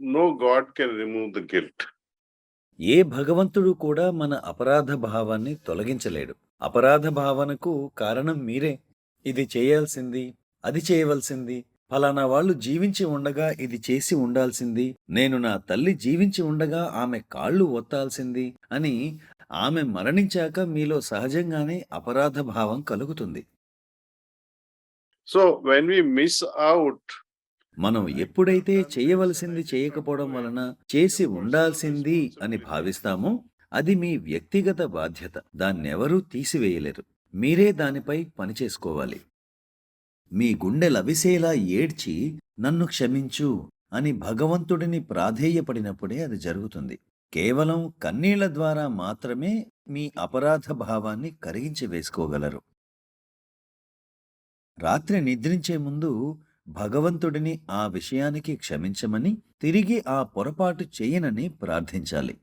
No God can remove the guilt. ఏ భగవంతుడు కూడా మన అపరాధ భావాన్ని తొలగించలేడు. అపరాధ భావనకు కారణం మీరే. ఇది చేయాల్సింది, అది చేయవలసింది, ఫలానా వాళ్ళు జీవించి ఉండగా ఇది చేసి ఉండాల్సింది, నేను నా తల్లి జీవించి ఉండగా ఆమె కాళ్ళు ఒత్తాల్సింది అని ఆమె మరణించాక మీలో సహజంగానే అపరాధ భావం కలుగుతుంది. So when we miss out, మనం ఎప్పుడైతే చేయవలసింది చేయకపోవడం వలన చేసి ఉండాల్సింది అని భావిస్తామో అది మీ వ్యక్తిగత బాధ్యత. దాన్నెవరూ తీసివేయలేరు. మీరే దానిపై పనిచేసుకోవాలి. మీ గుండె లవిసేలా ఏడ్చి నన్ను క్షమించు అని భగవంతుడిని ప్రాధేయపడినప్పుడే అది జరుగుతుంది. కేవలం కన్నీళ్ల ద్వారా మాత్రమే మీ అపరాధ భావాన్ని కరిగించి వేసుకోగలరు. రాత్రి నిద్రించే ముందు భగవంతుడిని ఆ విషయానికి క్షమించమని, తిరిగి ఆ పొరపాటు చేయనని ప్రార్థించాలి.